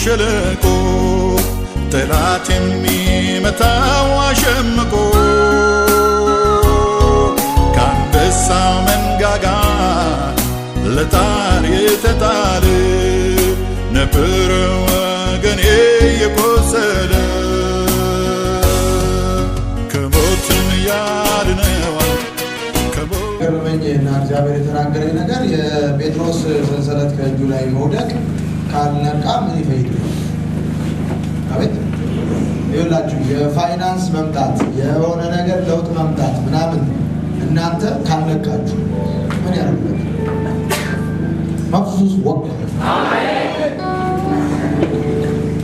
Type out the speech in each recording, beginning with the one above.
ሸለቆ ጠላት የሚመታው አሸምቆ ከአንበሳው መንጋጋ ለጣር የተጣለ ነበር ወገኔ የቆሰለ ከሞትም ያድነዋል ገርመኝና እግዚአብሔር የተናገረኝ ነገር የጴጥሮስ ሰንሰለት ከእጁ ላይ መውደቅ ካልነቃ ምን ይፈይድ? አቤት ይኸውላችሁ የፋይናንስ መምጣት የሆነ ነገር ለውጥ መምጣት ምናምን እናንተ ካልነቃችሁ ምን ያደርጋል? መፍሱስ ወቅ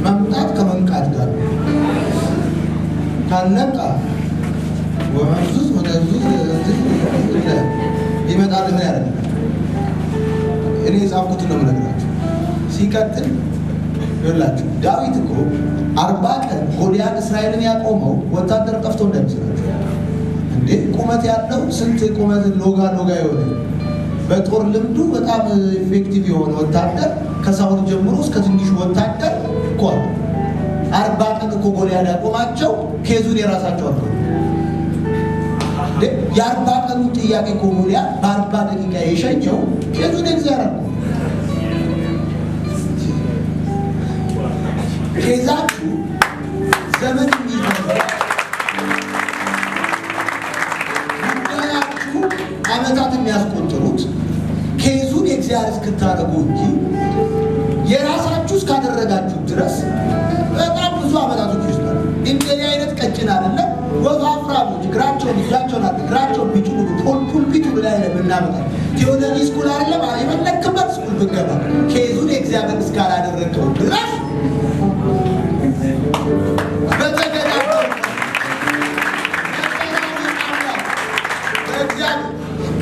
መምጣት ከመንቃት ጋር ካልነቃ ወመፍሱስ ወደዚህ ይመጣል። ምን ያደርጋል? እኔ ጻፍኩት ነው የምነግራችሁ። ሲቀጥል ይኸውላችሁ ዳዊት እኮ 40 ቀን ጎልያድ እስራኤልን ያቆመው ወታደር ጠፍቶ እንደሚሰራችሁ እንዴ ቁመት ያለው ስንት ቁመት ሎጋ የሆነ በጦር ልምዱ በጣም ኢፌክቲቭ የሆነ ወታደር ከሳውል ጀምሮ እስከ ትንሹ ወታደር እኮ 40 ቀን እኮ ጎልያድ ያቆማቸው ኬዙን የራሳቸው አድርገው የ40 ቀኑ ጥያቄ እኮ ጎልያድ በ40 ደቂቃ የሸኘው ኬዙን እግዚአብሔር ኬዛችሁ ዘመን የሚፈጅ ጉዳያችሁ ዓመታት የሚያስቆጥሩት ኬዙን የእግዚአብሔር እስክታደርጉ እንጂ የራሳችሁ እስካደረጋችሁ ድረስ በጣም ብዙ ዓመታቶች ይወስዳሉ። እንደዚህ አይነት ቀጭን አይደለም ወፋፍራሞች እግራቸውን እጃቸውን እግራቸውን ቢጭሉ ፑልፒቱ ላይ ለምናመጣ ቴዎሎጂ ስኩል አይደለም የመለክበት ስኩል ብገባ ኬዙን የእግዚአብሔር እስካላደረገው ድረስ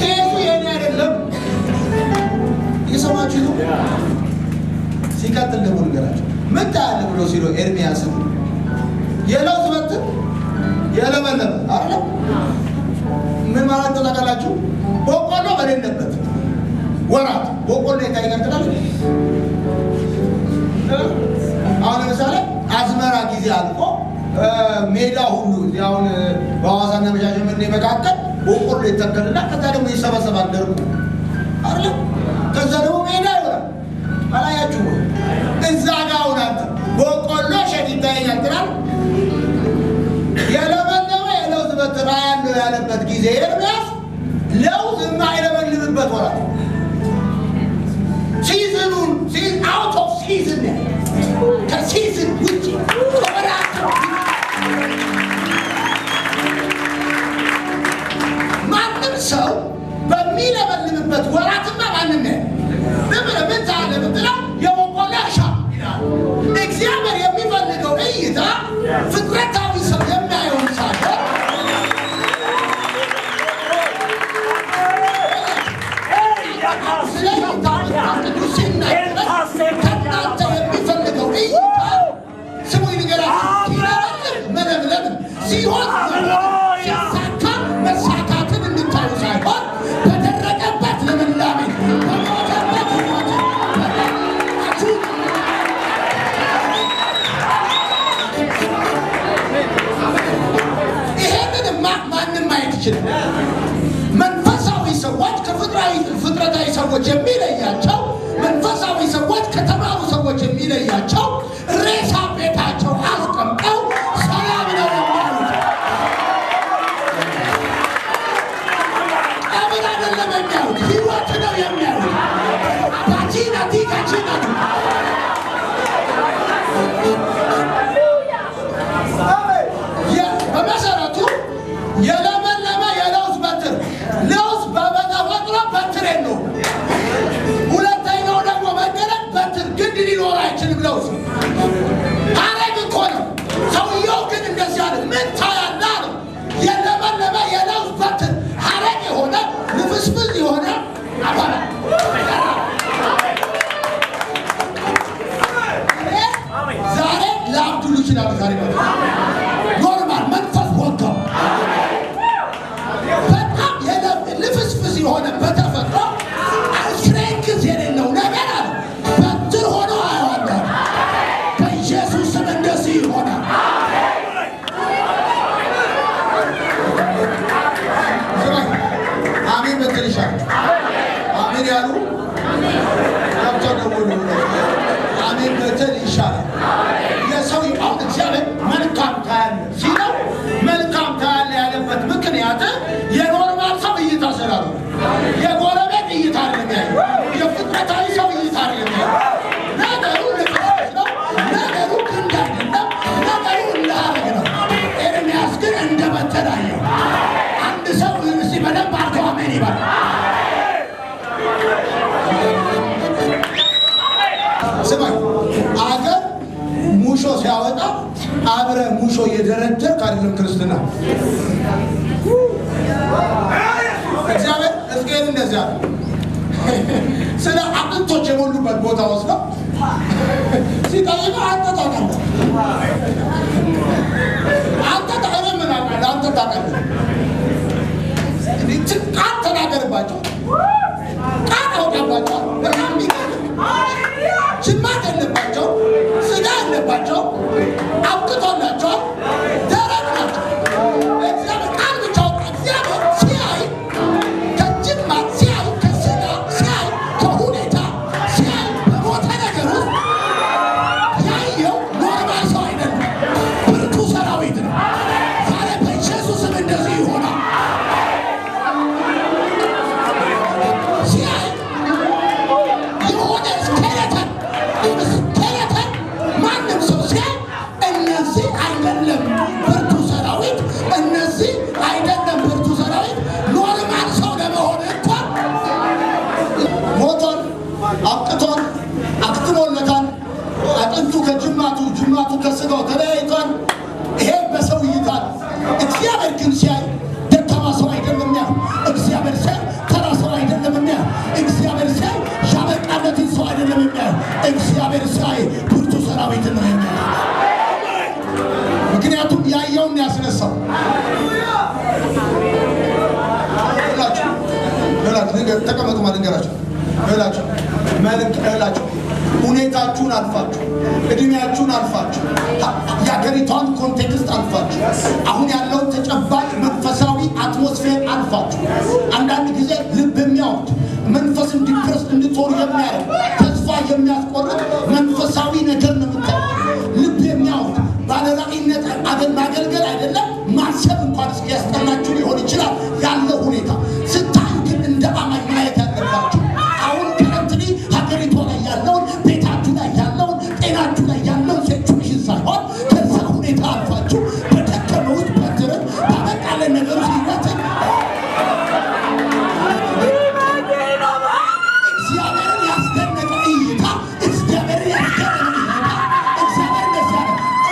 ኬዙ የኔ አይደለም። እየሰማችሁ ነው። ሲቀጥል ደግሞ ንገራቸው ምን ታያለህ ብሎ ሲሎ ኤርሚያስን የለውዝ በትር የለመለመ አይደለም ምን ማለት ነው ታውቃላችሁ? በቆሎ በሌለበት ወራት በቆሎ ይታይቀጥላል። አሁን ለምሳሌ አዝመራ ጊዜ አልቆ ሜዳ ሁሉ አሁን በሐዋሳና በሻሸመኔ መካከል በቆሎ ይተከልና ከዛ ደግሞ ይሰበሰባል ደርቁ አይደል? ከዛ ደግሞ ሜዳ ይሆናል። አላያችሁ ወይ? እዛ ጋር አሁን በቆሎ ሸት ይታይቀጥላል። የለመለመ የለውዝ በትር ያለው ያለበት ጊዜ ኤርሚያስ ለውዝ የማይለመልምበት ወራት ሲዝኑን አውት ኦፍ ሲዝን ከሲዝን ውጭ ወራት ማንም ሰው በሚለመልምበት ወራትማ ማንም ምን ታለ ብትለው የበቆሎ እርሻ ይላል። እግዚአብሔር የሚፈልገው እይታ ፍጥረታዊ ሰው የሚያየውን ሳይሆን ከእናንተ የሚፈልገው እይታ ስሙ ይንገራችሁ መለምለም ሲሆን ሲሳካ መሳካትን እንድታዩ ሳይሆን በደረቀበት ልምላሜ በሞተበት ሞት ይሄንን ማንም ማየት ይችላል። መንፈሳዊ ሰዎች ከፍጥረታዊ ሰዎች የሚለያቸው መንፈሳዊ ሰዎች ከተማሩ ሰዎች የሚለያቸው ሬሳ ቤታቸው አስቀምጠው ሰላም ነው የሚያሉት። ቀብር አይደለም የሚያዩት፣ ሕይወት ነው የሚያዩት። አባቺና ቲካቺና በመሰረቱ የለመለመ የለውዝ በትር ለውዝ በተፈጥሮ በትር የለውም። ሁለተኛው ደግሞ መገለጥ በትር ግንድ ሊኖር አይችልም። ለውዝ ሐረግ እኮ ነው። ሰውየው ግን እንደዚህ አለ። ምን ታያለህ አለው። የለመለመ የለውዝ በትር ሐረግ የሆነ ልፍስፍስ የሆነ አባላ ዛሬ ለአብዱሉ ይችላል። ዛሬ ኖርማል መንፈስ ወጥተው በጣም ልፍስፍስ የሆነ በተፈጥሮ ስትሬንግዝ የሌለው ነገር አለ። በትር ሆኖ አየዋለሁ። ብትል ይሻላል። አሜን ያሉ ያብተደውሉ አሜን ብትል ይሻላል። የሰው አሁን እግዚአብሔር መልካም ታያለ ሲለው መልካም ታያለ ያለበት ምክንያት የኖርማል ሰው እይታ ስላሉ የጎረቤት እይታ አይደለም ያለው፣ የፍጥረታዊ ሰው እይታ አይደለም ያለው። ነገሩ ልክስክስ ነው። ነገሩ ክንድ አይደለም። ነገሩ እንዳረግ ነው። ኤርምያስ ግን እንደበተዳየው አንድ ሰው እስቲ በደንብ አድርገው አሜን ይባል። ስማኝ፣ አገር ሙሾ ሲያወጣ አብረ ሙሾ እየደረደርክ አይደለም ክርስትና። እግዚአብሔር ሕዝቅኤል እንደዚያ ስለ አጥንቶች የሞሉበት ቦታ ወስደው ሲጠይቅ አንተ ታውቃለህ፣ አንተ ምን አውቃለህ፣ አንተ ታውቃለህ። ቃል ተናገርባቸው፣ ቃል አውጣባቸው። በጣም ጅማት የለባቸው፣ ስጋ የለባቸው፣ አብቅቶላቸዋል፣ ደረቅ ናቸው። እግዚአብሔር ቃል ብቻ አውጣ። እግዚአብሔር ሲያይ ከጅማት ሲያይ ከስጋ ሲያይ ከሁኔታ ሲያይ በሞተ ነገር ውስጥ ያየው ኖርማል ሰው አይደለም፣ ብርቱ ሰራዊት ነው። ዛሬ በኢየሱስም እንደዚህ ይሆናል። ሲያይ የሆነ ስኬለተን ማንም ሰው ሲያይ እነዚህ አይደለም ብርቱ ሰራዊት፣ እነዚህ አይደለም ብርቱ ሰራዊት። ኖርማል ሰው ለመሆን እንኳን ሞቶን አብቅቶን አክትሞለታል። አጥንቱ ከጅማቱ ጅማቱ ከስጋው ተለያይቷል። ይሄ በሰው እይታ። እግዚአብሔር ግን ሲያይ ደካማ ሰው አይደለም ያ። እግዚአብሔር ሲያይ ተራ ሰው አይደለም ያ። እግዚአብሔር ሲያይ ያበቃለትን ሰው አይደለም ያ። እግዚአብሔር ሲያይ ብርቱ ሰራዊት ነው ያ። ምክንያቱም ያየውን ያስነሳው። ተቀመጡ ማልንገራቸው እላችሁ ሁኔታችሁን አልፋችሁ እድሜያችሁን አልፋችሁ የአገሪቷን ኮንቴክስት አልፋችሁ አሁን ያለውን ተጨባጭ መንፈሳዊ አትሞስፌር አልፋችሁ አንዳንድ ጊዜ ልብ የሚያወድ መንፈስን ዲፕረስ እንድትሆኑ የሚያደርግ ተስፋ የሚያስቆርጥ መንፈሳዊ ነገር ነው የምታዩት። ልብ የሚያወድ ባለራዕይነት ማገልገል አይደለም ማሰብ እንኳን ያስጠላችሁ ሊሆን ይችላል ያለው ሁኔታ ስታዩ ግን እንደ አማኝ ማየት ያለባችሁ አሁን ከረንትሊ ሀገሪቷ ላይ ያለውን ቤታችሁ ላይ ያለውን ጤናችሁ ላይ ያለውን ሴቹዌሽን ሳይሆን ከዛ ሁኔታ አልፋችሁ በደከመ ውስጥ በትርን ባበቃለ ነገር ውስጥ ይወትን እግዚአብሔርን ያስደነቀ እይታ እግዚአብሔርን ያስደነቀ እይታ እግዚአብሔር ነዚያ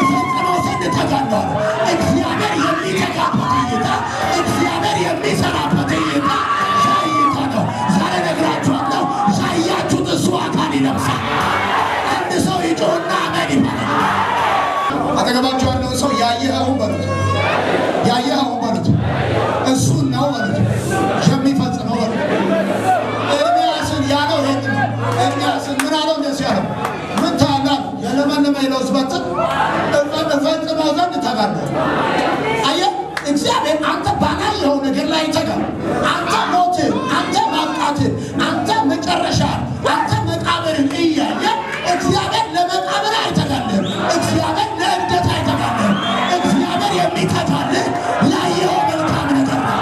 እፈጽመው ዘንድ ተጋለዋል። እግዚአብሔር የሚተጋበት እይታ እግዚአብሔር የሚሰራበት እይታ ሻይታ ነው። ዛሬ ነግራችኋለሁ። ሻያችሁት እሱ አካል ይለብሳል። አንድ ሰው ይጮህና አሜን ይባላል። አጠገባችሁ ያለውን ሰው ያየኸው በሉት፣ ያየኸው በሉት፣ እሱን ነው በሉት፣ የሚፈጽመው በሉት። ኤርምያስን ያለው ይሄን ነው። ኤርምያስን ምን አለው? እንደዚህ ያለው ምን ታላል የለመለመ የለውዝ በትር እፈጽመው ዘንድ ተጋለሁ። አየህ፣ እግዚአብሔር አንተ ባላየኸው ነገር ላይ ይተጋል። አንተ ሞትን፣ አንተ ማብቃትን፣ አንተ መጨረሻ፣ አንተ መቃብርን እያየ እግዚአብሔር ለመቃብር አይተጋልህም። እግዚአብሔር ለእብደት አይተጋልህም። እግዚአብሔር የሚተጋልህ ላየኸው መልካም ነገር ነው።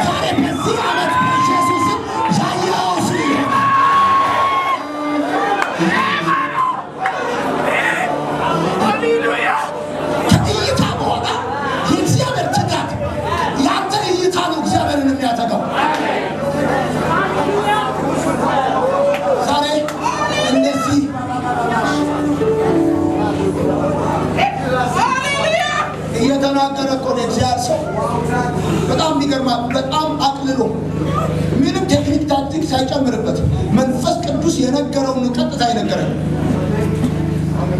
ዛሬ በዚህ ዓመት በኢየሱስም ያየኸው እሱ ይሆናል። ከእይታ በኋላ የእግዚአብሔር ትጋት የአንተ እይታ ነው እግዚአብሔርን የሚያተጋው። ዛሬ እንደዚህ እየተናገረ እኮ ነው እግዚአብሔር ሰው። በጣም የሚገርማ በጣም አቅልሎ ምንም ቴክኒክ ታክቲክ ሳይጨምርበት መንፈስ ቅዱስ የነገረውን ቀጥታ ይነገራል።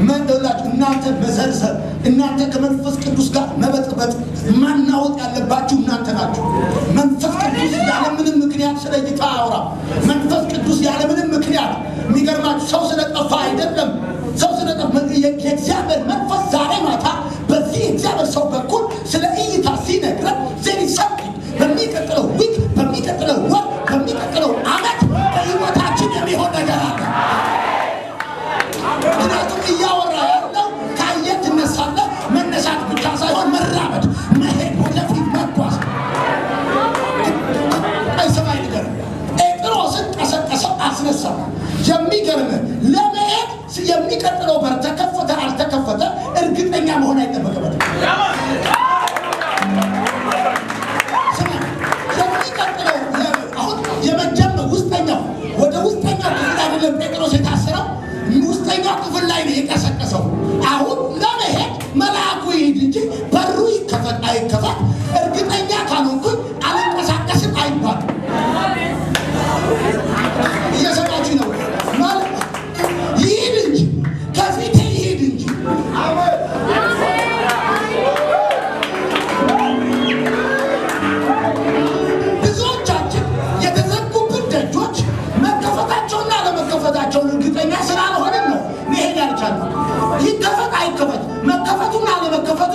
መንደላችሁ እናንተ መዘርዘር እናንተ ከመንፈስ ቅዱስ ጋር መበጥበጥ ማናወጥ ያለባችሁ እናንተ ናችሁ። መንፈስ ቅዱስ ያለምንም ምክንያት ስለ ጌታ አውራ። መንፈስ ቅዱስ ያለምንም ምክንያት የሚገርማችሁ ሰው ስለጠፋ አይደለም። ሰው ስለጠፋ የእግዚአብሔር መንፈስ ዛሬ ማታ በዚህ እግዚአብሔር ሰው በኩል ስለ እይታ ሲነግረን ዘሪ ሰምቲንግ በሚቀጥለው ዊክ በሚቀጥለው ወር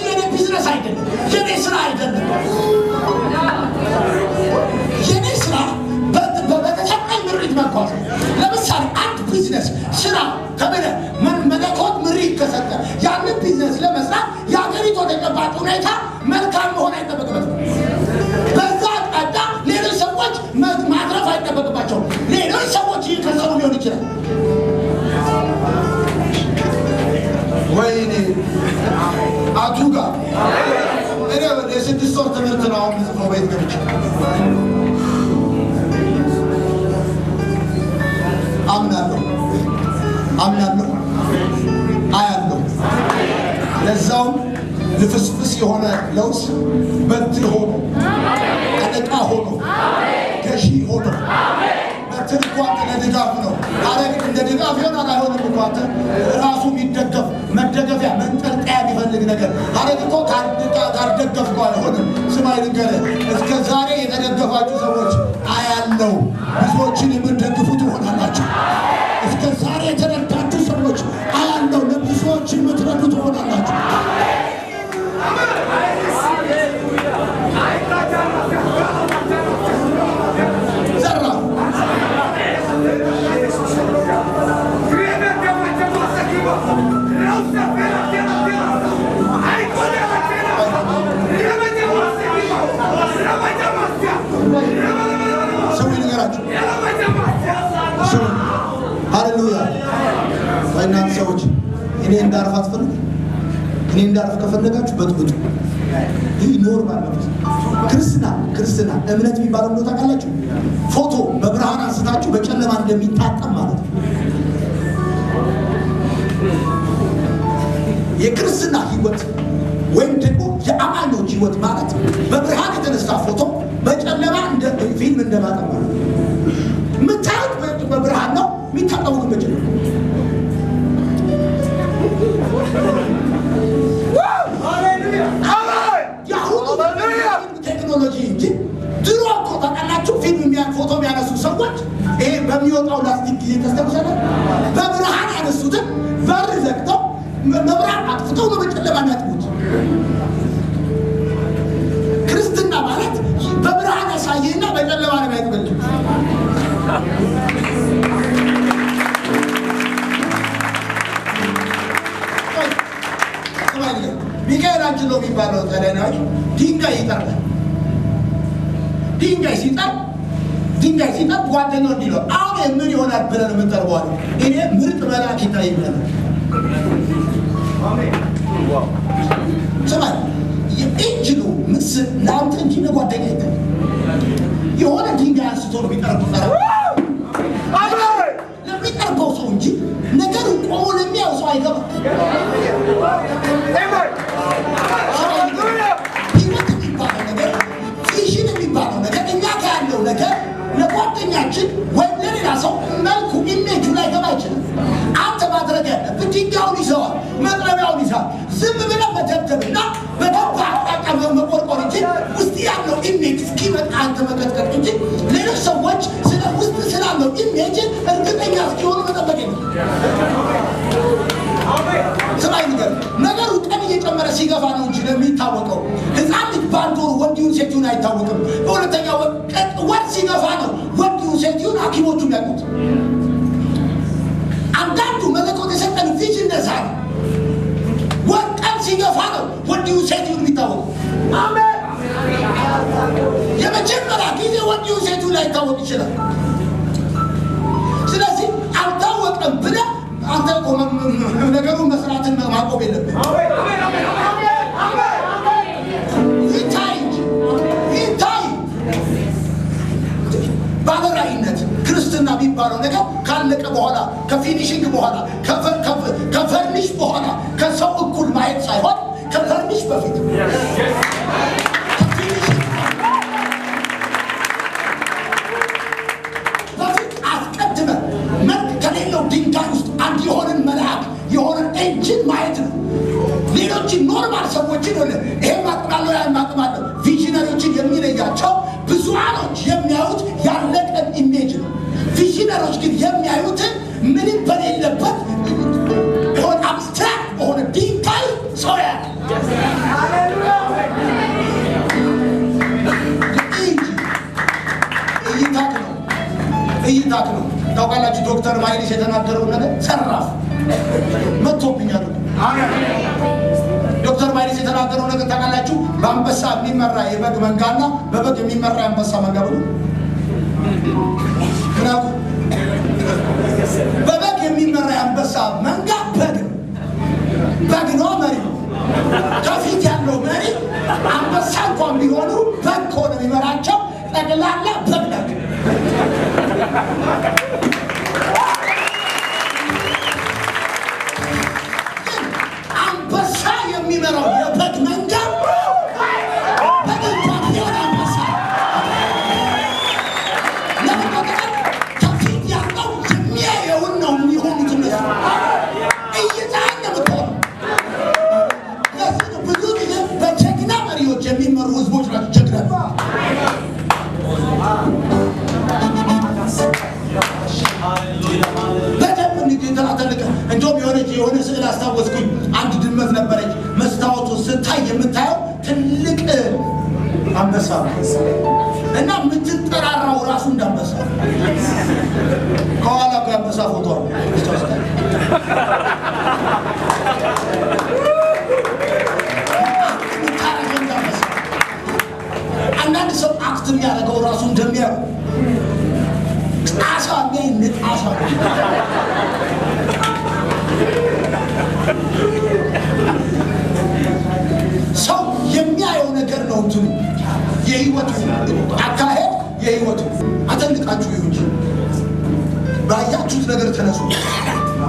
የኔ ቢዝነስ አይደለም፣ የኔ ስራ አይደለም። የኔ ስራ በተሰጠኝ ምሪት መጓዝ። ለምሳሌ አንድ ቢዝነስ ስራ ከበለ መለኮት ምሪት ከሰጠ ያንን ቢዝነስ ለመስራት የሀገሪቱ ተጨባጭ ሁኔታ መልካም መሆን አይጠበቅበትም። በዛ አቅጣጫ ሌሎች ሰዎች ማትረፍ አይጠበቅባቸውም። ሌሎች ሰዎች እየከሰሩ ሊሆን ይችላል። ወይኔ አቱጋ እኔ የስድስት ወር ትምህርት ነው አሁን ምጽፈው ቤት ገብቼ አምናለሁ አያለሁ። ለዛውም ልፍስፍስ የሆነ ለውስ በትር ሆኖ አለቃ ሆኖ ገዢ ሆኖ በትር እንኳን ለድጋፍ ነው። አረግ እንደ ድጋፍ ይሆናል አይሆንም እንኳን ራሱ የሚደገፍ መደገፊያ መንጠልጠያ የሚፈልግ ነገር አረግ እኮ ካልደገፍከው አይሆንም። ስማይ ልንገርህ፣ እስከ ዛሬ የተደገፋችሁ ሰዎች አያለው ብዙዎችን የምትደግፉ ትሆናላችሁ። እስከ ዛሬ የተረዳችሁ ሰዎች አያለው ለብዙዎች የምትረዱ ትሆናላችሁ። ዘራ ሰው ይነገራችሁ። ሃሌሉያ። እናንተ ሰዎች እኔ እንዳርፍ አትፈልጉ። እኔ እንዳርፍ ከፈለጋችሁ በጥብጡ። ይህ ኖርማል ነው። ክርስትና እምነት የሚባለው ነው። ታውቃላችሁ፣ ፎቶ በብርሃን አንስታችሁ በጨለማ እንደሚታጠብ ማለት ነው። የክርስትና ህይወት ወይም ደግሞ የአማኞች ህይወት ማለት በብርሃን የተነሳ ፎቶ በጨለማ እንደ ፊልም እንደማጠብ ማለት ነው። የምታዩት በብርሃን ነው፣ የሚታጠቡት በጨለማ። የአሁኑ ቴክኖሎጂ እንጂ ድሮ እኮ ታውቃላችሁ፣ ፊልም ፎቶ የሚያነሱ ሰዎች ይሄ በሚወጣው ላስቲክ ጊዜ ተስተውሰለ በብርሃን ያነሱትን በር ዘግተው መብራት አጥፍተው ነው በጨለማ የሚያጥቡት። ክርስትና ማለት በብርሃን ያሳየና በጨለማ ነው የሚያጥበል። ሚካኤል አንችሎ የሚባለው ተለናዊ ድንጋይ ይጠርባል። ድንጋይ ሲጠርብ ጓደኛው እንዲለው አሁን ምን ይሆናል ብለን የምንጠርበዋል። እኔ ምርጥ መልአክ ይታይ ብለን ስማ፣ የኢንጂኑ ምስል ለአንተ እንጂ ለጓደኛ ይታይ። የሆነ ድንጋይ አንስቶ ነው የሚጠርበው ለሚጠርበው ሰው እንጂ ነገሩ ቆሞ ለሚያው ሰው አይገባም። ህይወት የሚባለው ነገር ቪዥን የሚባለው ነገር እኛ ጋር ያለው ነገር ለጓደኛችን ወይም ለሌላ ሰው መልኩ ኢሜጁ ላይ ገባ ይችላል። አንተ ማድረግ ያለብህ ድንጋዩን ይዘዋል፣ መጥረቢያውን ይዘዋል። ዝም ብለህ መደብደብና በደባ አቅጣጫ መቆርቆር እንጂ ውስጥ ያለው ኢሜጅ እስኪመጣ አንተ መቀጥቀጥ እንጂ ሌሎች ሰዎች ስለ ውስጥ ስላለው ኢሜጅ እርግጠኛ እስኪሆኑ መጠበቅ ነው። ስማይ ነገሩ ቀን እየጨመረ ሲገፋ ነው እንጂ የሚታወቀው። ህፃን ልጅ በአንድ ወሩ ወንዲውን ሴቲውን አይታወቅም። በሁለተኛ ወር ሲገፋ ነው ወንዲውን ሴቲውን ሐኪሞቹ የሚያውቁት። አንዳንዱ መለኮት የሰጠን ቪዥን እንደዛ ነው። ወር ቀን ሲገፋ ነው ወንዲውን ሴቲውን የሚታወቁ። አሜን። የመጀመሪያ ጊዜ ወንዲውን ሴቲውን ላይታወቅ ይችላል። ስለዚህ አልታወቀም ብለህ አንተ ነገሩን መስራትን ማቆም የለብን። ይታይ ባለራዕይነት ክርስትና የሚባለው ነገር ካለቀ በኋላ ከፊኒሽንግ በኋላ ከፈርኒሽ በኋላ ከሰው እኩል ማየት ሳይሆን ከፈርኒሽ በፊት አስቀድመ መልክ ከሌለው ድንጋይ ውስጥ አንድ የሆነን መልአክ የሆነን ኤንጂን ማየት ነው። ሌሎችን ኖርማል ሰዎችን ሆነ ይሄ ማጥማለው ያን ማጥማለው ቪዥነሪዎችን የሚለያቸው ብዙሃኖች የሚያዩት ያለቀን ኢሜጅ ነው። ቪዥነሮች ግን የሚያዩትን ምንም በሌለበት የሆነ አብስትራክት በሆነ ድንጋይ ሰው ያለ እይታክ ነው። ታውቃላችሁ ዶክተር ማይልስ የተናገረው ነገር ሰራፍ መጥቶብኛል። ዶክተር ማይልስ የተናገረው ነገር ታውቃላችሁ? በአንበሳ የሚመራ የበግ መንጋና በበግ የሚመራ የአንበሳ መንጋ ብሎ ምናቁ በበግ የሚመራ የአንበሳ መንጋ በግ ነው መሪ። ከፊት ያለው መሪ አንበሳ እንኳን ቢሆኑ በግ ከሆነ የሚመራቸው ጠቅላላ በግ ናቸው። አንበሳ የሚመራው የበግ መንጋ በግ እንኳን ቢሆን አንበሳ ለመቆጠር ከፊት ያለው የሚያየውን ነው የሚሆኑት እነሱ እይታን ነው የምትሆነው። ብዙ ጊዜ በጀግና መሪዎች የሚመሩ ህዝቦች ናቸው ጀግና በደንብ እንዲተላተልቀ እንደውም የሆነ ስዕል አስታወስኩኝ። አንድ ድመት ነበረች። መስታወቱ ስታይ የምታየው ትልቅ አንበሳ እና የምትጠራራው ራሱ እንዳንበሳ ከኋላ አንበሳ ፎቶ አንዳንድ ሰው አክት የሚያደርገው ራሱ እንደሚያው ጣሳ ጣሳ ሰው የሚያየው ነገር ነው። እንትኑ የህይወቱ አካሄድ የህይወቱ አተንቃችሁ ይሁን እንጂ ባያችሁት ነገር ተነሱ፣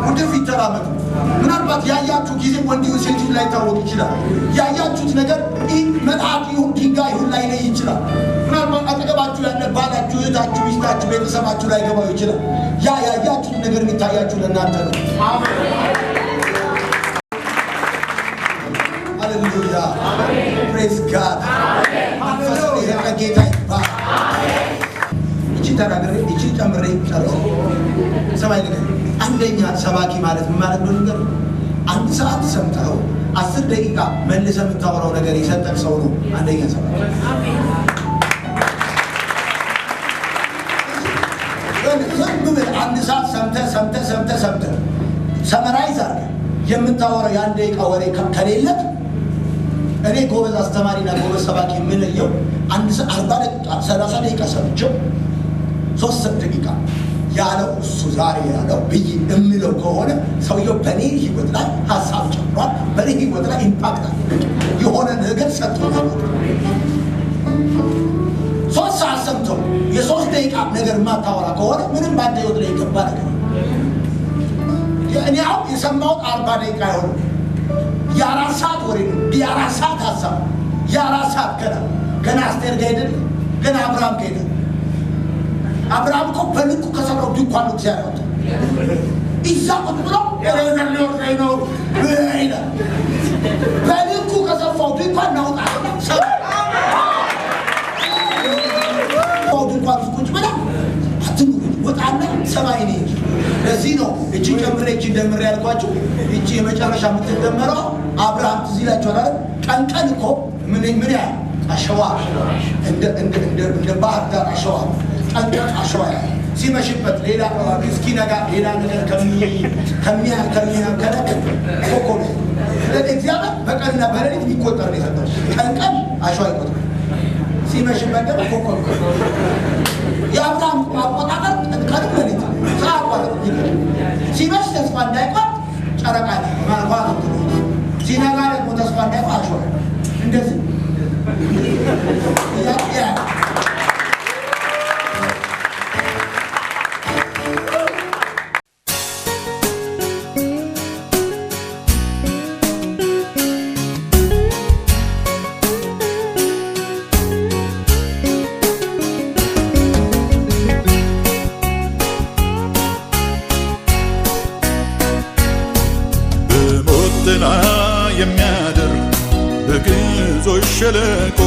ወደፊት ተራመዱ። ምናልባት ያያችሁ ጊዜ ወንድ ይሁን ሴት ላይ ታወቅ ይችላል። ያያችሁት ነገር መልአክ ይሁን ድንጋይ ይሁን ላይ ላይ ይችላል። ምናልባት አጠገባችሁ ያለ ባላችሁ፣ እህታችሁ፣ ሚስታችሁ፣ ቤተሰባችሁ ላይ ገባው ይችላል። ያያችሁት ነገር የሚታያችሁ ለእናንተ ነው። ሃሌሉያ ፕሬዝ ጋድ። መንፈስ ጌታ ይባል። እቺ ተናገረ እቺ ጨምሬ ጨርሰ ሰማይ ነገር አንደኛ ሰባኪ ማለት ምን ማለት ነው? ነገር አንድ ሰዓት ሰምተው 10 ደቂቃ መልሰ የምታወራው ነገር የሰጠን ሰው ነው አንደኛ ሰባኪ። አንድ ሰዓት ሰምተህ ሰመራይዝ አድርገህ የምታወራው የአንድ ደቂቃ ወሬ ከሌለ እኔ ጎበዝ አስተማሪና ጎበዝ ሰባኪ የምለየው 40 ደቂቃ 30 ደቂቃ ሰምቼው 3 ደቂቃ ያለው እሱ ዛሬ ያለው ብዬ እምለው ከሆነ ሰውየው በእኔ ህይወት ላይ ሀሳብ ጨምሯል፣ በእኔ ህይወት ላይ ኢምፓክት የሆነ ነገር ሰጥቶናል። 3 ሰዓት ሰምተው የ3 ደቂቃ ነገር የማታወራ ከሆነ ምንም ባንተ ህይወት ላይ የገባ ነገር እኔ አሁን የሰማሁት 40 ደቂቃ አይሆንም። የ4 ሰዓት ወሬ ነው። የ4 ሰዓት ሀሳብ የ4 ሰዓት ገና አስቴር ጋር ሄደን ገና አብርሃም ጋር ሄደን አብርሃም እኮ በልኩ ከሰራው ድንኳን ነው ሲያረውት ኢዛ ቁጭ ብሎ ኤሬዘር ሊወርድ ነው ይላል። በልኩ ከሰፋው ድንኳን ናውጣ ድንኳን ቁጭ ብላ አትኑሩ ወጣና ሰማይ ነው። ለዚህ ነው እቺ ጨምሬ እቺ ደምሬ ያልኳችሁ። እቺ የመጨረሻ የምትደመረው አብርሃም ትዝ ይላችኋል አይደል? ቀን እኮ ምን ያህል አሸዋ እንደ ባህር ዳር አሸዋ ቀን አሸዋ ሲመሽበት ሌላ እስኪነጋ ሌላ ነገር ከሚያከለክል ኮኮብ እግዚአብሔር በቀንና በሌሊት የሚቆጠር ነው የሰጠው። ቀን አሸዋ ይቆጥራል፣ ሲመሽበት ደግሞ ኮኮብ። የአብርሃም አቆጣጠር ቀን በሌሊት ሳያቋርጥ ሲመሽ ተስፋ እንዳይቆርጥ ጨረቃ ማርኳት፣ ሲነጋ ደግሞ ተስፋ እንዳይቆርጥ አሸዋ። እንደዚህ የሚያደር በግዞች ሸለቆ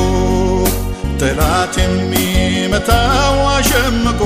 ጠላት የሚመታው አሸምቆ